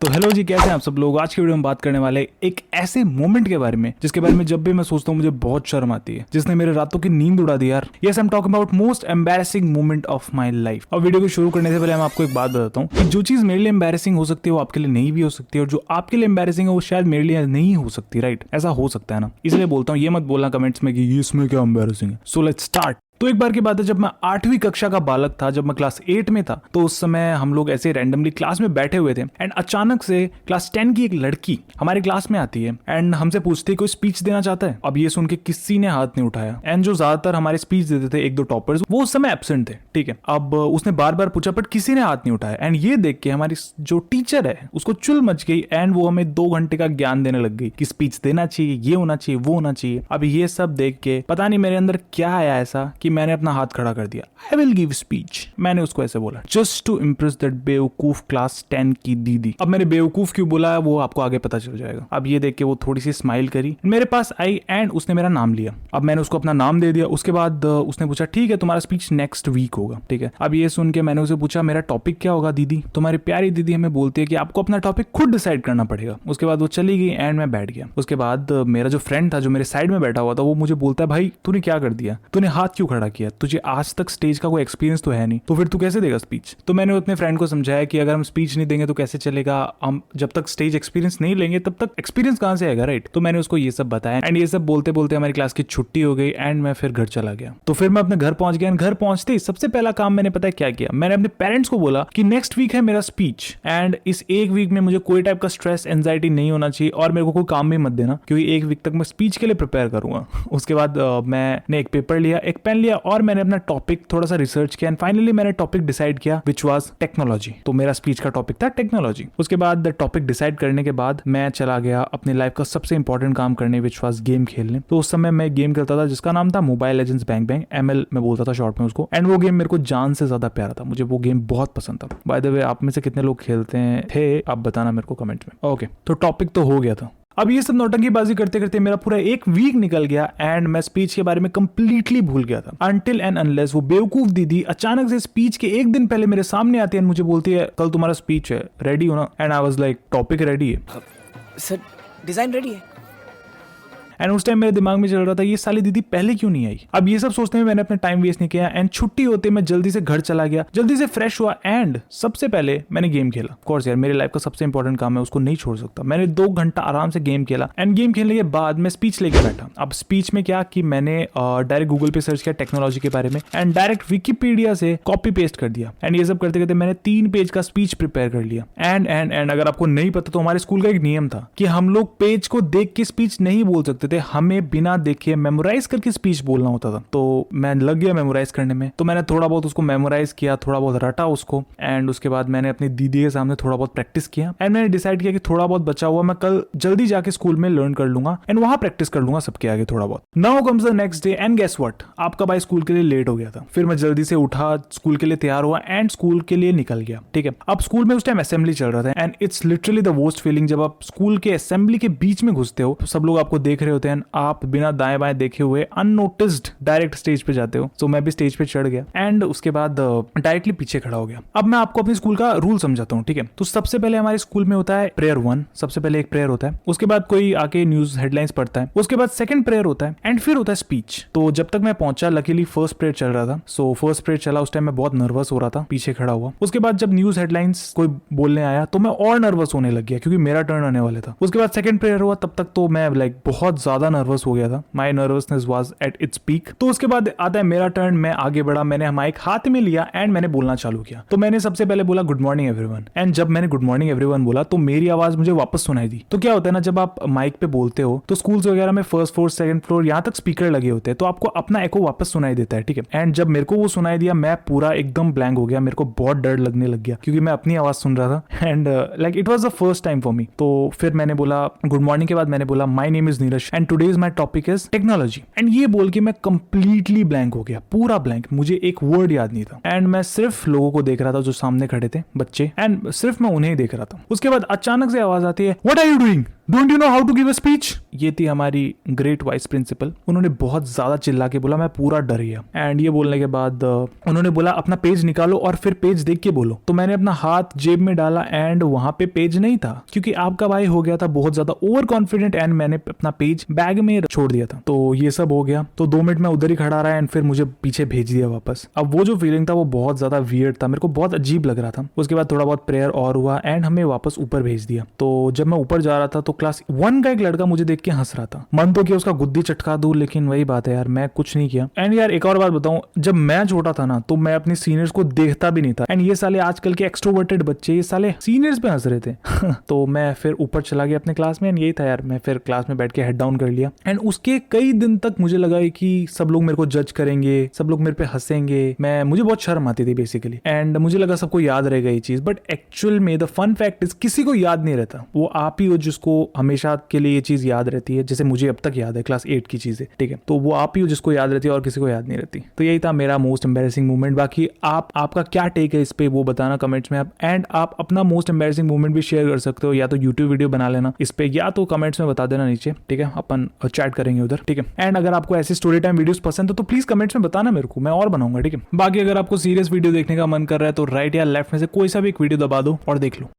तो हेलो जी, कैसे हैं आप सब लोग। आज की वीडियो में बात करने वाले एक ऐसे मोमेंट के बारे में जिसके बारे में जब भी मैं सोचता हूँ मुझे बहुत शर्म आती है, जिसने मेरे रातों की नींद उड़ा दी यार। Yes, I am talking about most embarrassing moment of my life. अब वीडियो को शुरू करने से पहले मैं आपको एक बात बताता हूँ कि जो चीज मेरे लिए एम्बैरेसिंग हो सकती है वो आपके लिए नहीं भी हो सकती है, और जो आपके लिए एम्बैरेसिंग है वो शायद मेरे लिए नहीं हो सकती। राइट, ऐसा हो सकता है ना। इसलिए बोलता हूँ ये मत बोलना कमेंट्स में कि ये इसमें क्या एम्बैरेसिंग है। So let's start. तो एक बार की बात है, जब मैं 8वीं कक्षा का बालक था, जब मैं क्लास 8 में था, तो उस समय हम लोग ऐसे रैंडमली क्लास में बैठे हुए थे एंड अचानक से क्लास 10 की एक लड़की हमारी क्लास में आती है एंड हमसे पूछती है कोई स्पीच देना चाहता है। अब ये सुन के किसी ने हाथ नहीं उठाया एंड जो ज्यादातर हमारे स्पीच देते थे, एक दो टॉपर्स, वो उस समय एब्सेंट थे। ठीक है, अब उसने बार बार पूछा बट किसी ने हाथ नहीं उठाया एंड ये देख के हमारी जो टीचर है उसको चुल मच गई एंड वो हमें 2 घंटे का ज्ञान देने लग गई कि स्पीच देना चाहिए, ये होना चाहिए, वो होना चाहिए। अब ये सब देख के पता नहीं मेरे अंदर क्या आया ऐसा कि मैंने अपना हाथ खड़ा कर दिया। आई विल गिव स्पीच, मैंने उसको ऐसे बोला, जस्ट टू इम्प्रेस दैट बेवकूफ क्लास 10 की दीदी। अब मैंने बेवकूफ क्यों बोला वो आपको आगे पता चल जाएगा। अब ये देख के वो थोड़ी सी स्माइल करी, मेरे पास आई एंड उसने मेरा नाम लिया। अब मैंने उसको अपना नाम दे दिया। उसके बाद उसने पूछा ठीक है तुम्हारा स्पीच नेक्स्ट वीक होगा। ठीक है, अब ये सुन के मैंने उसे पूछा मेरा टॉपिक क्या होगा दीदी। तुम्हारी प्यारी दीदी हमें बोलती है कि आपको अपना टॉपिक खुद डिसाइड करना पड़ेगा। उसके बाद वो चली गई एंड मैं बैठ गया। उसके बाद मेरा जो फ्रेंड था जो मेरे साइड में बैठा हुआ था वो मुझे बोलता है भाई तूने क्या कर दिया, तूने हाथ क्यों खड़ा किया, तुझे आज तक स्टेज का कोई एक्सपीरियंस तो है नहीं, तो फिर तू कैसे देगा स्पीच। तो मैंने अपने फ्रेंड को समझाया कि अगर हम स्पीच नहीं देंगे तो कैसे चलेगा, हम जब तक स्टेज एक्सपीरियंस नहीं लेंगे तब तक एक्सपीरियंस कहां से आएगा। राइट, तो मैंने उसको ये सब बताया एंड ये सब बोलते बोलते हमारी क्लास की छुट्टी हो गई एंड मैं फिर घर चला गया। तो फिर मैं अपने घर पहुंच गया। घर पहुंचते ही सबसे पहला काम मैंने पता है क्या किया, मैंने अपने पेरेंट्स को बोला कि नेक्स्ट वीक है मेरा स्पीच एंड इस एक वीक में मुझे कोई टाइप का स्ट्रेस एंजाइटी नहीं होना चाहिए और मेरे को कोई काम भी मत देना, क्योंकि एक वीक तक मैं स्पीच के लिए प्रिपेयर करूंगा। उसके बाद मैंने एक पेपर लिया, एक पेन लिया और मैंने अपना टॉपिक थोड़ा सा रिसर्च किया एंड फाइनली मैंने टॉपिक डिसाइड किया विच वाज टेक्नोलॉजी। तो मेरा स्पीच का टॉपिक था टेक्नोलॉजी। उसके बाद टॉपिक डिसाइड करने के बाद मैं चला गया अपनी लाइफ का सबसे इंपॉर्टेंट काम करने, विच वाज गेम खेलने। तो उस समय मैं गेम खेलता था जिसका नाम था mobile legends bank bank, ML मैं बोलता था शॉर्ट में उसको। एंड वो गेम मेरे को जान से ज्यादा प्यारा था, मुझे वो गेम बहुत पसंद था। बाय द वे आप में से कितने लोग खेलते थे आप बताना मेरे को कमेंट में। ओके, तो टॉपिक तो हो गया था। अब ये सब नौटंकीबाजी करते करते मेरा पूरा एक वीक निकल गया एंड मैं स्पीच के बारे में कंप्लीटली भूल गया था, अनटिल एंड अनलेस वो बेवकूफ दीदी अचानक से स्पीच के एक दिन पहले मेरे सामने आती है एंड मुझे बोलती है कल तुम्हारा स्पीच है, रेडी हो ना। And I was like topic ready है सर, डिजाइन रेडी है। एंड उस टाइम मेरे दिमाग में चल रहा था ये साली दीदी पहले क्यों नहीं आई। अब ये सब सोचने में मैंने अपना टाइम वेस्ट नहीं किया एंड छुट्टी होते मैं जल्दी से घर चला गया, जल्दी से फ्रेश हुआ एंड सबसे पहले मैंने गेम खेला। ऑफ कोर्स यार मेरे लाइफ का सबसे इंपॉर्टेंट काम है, उसको नहीं छोड़ सकता। मैंने 2 घंटा आराम से गेम खेला एंड गेम खेलने के बाद मैं स्पीच लेके बैठा। अब स्पीच में क्या कि मैंने डायरेक्ट गूगल पे सर्च किया टेक्नोलॉजी के बारे में एंड डायरेक्ट विकिपीडिया से कॉपी पेस्ट कर दिया एंड ये सब करते करते मैंने 3 पेज का स्पीच प्रिपेयर कर लिया। एंड अगर आपको नहीं पता तो हमारे स्कूल का एक नियम था कि हम लोग पेज को देख के स्पीच नहीं बोल सकते थे, हमें बिना देखिए मेमोराइज करके स्पीच बोलना होता था। तो मैं लग गया मेमोराइज करने में। तो मैंने थोड़ा बहुत उसको मेमोराइज किया, थोड़ा बहुत रटा उसको एंड उसके बाद मैंने अपनी दीदी के सामने थोड़ा बहुत प्रैक्टिस किया एंड मैंने डिसाइड किया कि थोड़ा बहुत बचा हुआ मैं कल जल्दी जाके स्कूल में लर्न कर लूंगा एंड वहां प्रैक्टिस कर लूंगा सबके आगे थोड़ा बहुत। Now comes the next day and guess what, आपका भाई स्कूल के लिए लेट हो गया था। फिर मैं जल्दी से उठा, स्कूल के लिए तैयार हुआ एंड स्कूल के लिए निकल गया। ठीक है, अब स्कूल में उस टाइम असेंबली चल रहा था and it's literally the worst feeling जब आप स्कूल के असेंबली के बीच में घुसते हो, सब लोग आपको देख रहे होते हैं, आप बिना दाएं बाएं देखे हुए अननोटिस्ड डायरेक्ट स्टेज पे जाते हो। तो मैं भी स्टेज पे चढ़ गया एंड उसके बाद डायरेक्टली पीछे खड़ा हो गया। अब मैं आपको अपने स्कूल का रूल समझाता हूँ। ठीक है, तो सबसे पहले हमारे स्कूल में होता है प्रेयर 1, सबसे पहले एक प्रेयर होता है, उसके बाद कोई आके न्यूज हेडलाइंस पढ़ता है, उसके बाद सेकंड प्रेयर होता है एंड फिर होता है स्पीच। तो जब तक मैं पहुंचा, लकीली फर्स्ट प्रेयर चल रहा था। सो फर्स्ट प्रेयर चला, उस टाइम मैं बहुत नर्वस हो रहा था पीछे खड़ा हुआ। उसके बाद जब न्यूज हेडलाइंस कोई बोलने आया तो मैं और नर्वस होने लग गया क्योंकि मेरा टर्न आने वाला था। उसके बाद सेकंड प्रेयर हुआ, तब तक तो मैं बहुत ज्यादा नर्वस हो गया था, my nervousness was at its peak. तो उसके बाद आता है मेरा टर्न, मैं आगे बढ़ा, मैंने माइक हाथ में लिया एंड मैंने बोलना चालू किया। तो मैंने सबसे पहले बोला गुड मॉर्निंग एवरीवन एंड जब मैंने गुड मॉर्निंग एवरीवन बोला तो मेरी आवाज मुझे वापस सुनाई दी। तो क्या होता है ना, जब आप माइक पे बोलते हो तो स्कूल्स वगैरह में फर्स्ट फ्लोर सेकंड फ्लोर यहाँ तक स्पीकर लगे होते हैं, तो आपको अपना एको वापस सुनाई देता है। ठीक है, एंड जब मेरे को वो सुनाई दिया मैं पूरा एकदम ब्लैंक हो गया, मेरे को बहुत डर लगने लग गया क्योंकि मैं अपनी आवाज सुन रहा था and like it was the first time for me. तो फिर मैंने बोला गुड मॉर्निंग के बाद मैंने बोला my name is Neeraj and today is my topic is technology. And ये बोल के मैं कंप्लीटली ब्लैंक हो गया, पूरा ब्लैंक, मुझे एक वर्ड याद नहीं था एंड मैं सिर्फ लोगों को देख रहा था जो सामने खड़े थे, बच्चे, एंड सिर्फ मैं उन्हें ही देख रहा था। उसके बाद अचानक से आवाज आती है what are you doing. Don't you know how to give a speech. ये थी हमारी ग्रेट वाइस प्रिंसिपल। उन्होंने बहुत ज्यादा चिल्ला के बोला, मैं पूरा डर गया। एंड ये बोलने के बाद उन्होंने बोला अपना पेज निकालो और फिर पेज देख के बोलो। तो मैंने अपना हाथ जेब में डाला एंड वहां पे पेज नहीं था, क्योंकि आपका भाई हो गया था बहुत ज्यादा ओवर कॉन्फिडेंट एंड मैंने अपना पेज बैग में छोड़ दिया था। तो ये सब हो गया। तो 2 मिनट में उधर ही खड़ा रहा एंड फिर मुझे पीछे भेज दिया वापस। अब वो जो फीलिंग था वो बहुत ज्यादा वियर्ड था, मेरे को बहुत अजीब लग रहा था। उसके बाद थोड़ा बहुत प्रेयर और हुआ एंड हमें वापस ऊपर भेज दिया। तो जब मैं ऊपर जा रहा था तो क्लास 1 का एक लड़का मुझे देख के हंस रहा था। मन तो किया उसका गुद्दी चटका दूं, लेकिन वही बात है यार, मैं कुछ नहीं किया। एंड यार एक और बात बताऊं, जब मैं छोटा था ना तो मैं अपने सीनियर्स को देखता भी नहीं था। एंड ये साले आजकल के एक्सट्रोवर्टेड बच्चे ये साले सीनियर्स पे हंस रहे थे। तो मैं फिर ऊपर चला गया अपने क्लास में एंड यही था यार, मैं फिर क्लास में बैठ के हेड डाउन कर लिया। एंड उसके कई दिन तक मुझे लगा कि सब लोग मेरे को जज करेंगे, सब लोग मेरे पे हंसेंगे, मुझे बहुत शर्म आती थी बेसिकली। एंड मुझे लगा सबको याद रहेगा ये चीज, बट एक्चुअल में द फन फैक्ट इज किसी को याद नहीं रहता। वो आप ही हो जिसको हमेशा के लिए ये चीज याद रहती है, जैसे मुझे अब तक याद है क्लास 8 की चीजें, ठीक है। तो वो आप ही हो जिसको याद रहती है और किसी को याद नहीं रहती। तो यही था मेरा मोस्ट एम्बैरेसिंग मोमेंट। बाकी आपका क्या टेक है इस पे वो बताना कमेंट्स में आप। एंड आप अपना मोस्ट एम्बैरेसिंग मोमेंट भी शेयर कर सकते हो, या तो यूट्यूब वीडियो बना लेना इस पे, या तो कमेंट्स में बता देना नीचे, ठीक है। अपन चैट करेंगे उधर, ठीक है। एंड अगर आपको ऐसे स्टोरी टाइम वीडियोस पसंद है तो प्लीज कमेंट्स में बताना मेरे को, मैं और बनाऊंगा, ठीक है। बाकी अगर आपको सीरियस वीडियो देखने का मन कर रहा है तो राइट या लेफ्ट में से कोई सा भी एक वीडियो दबा दो और देख लो।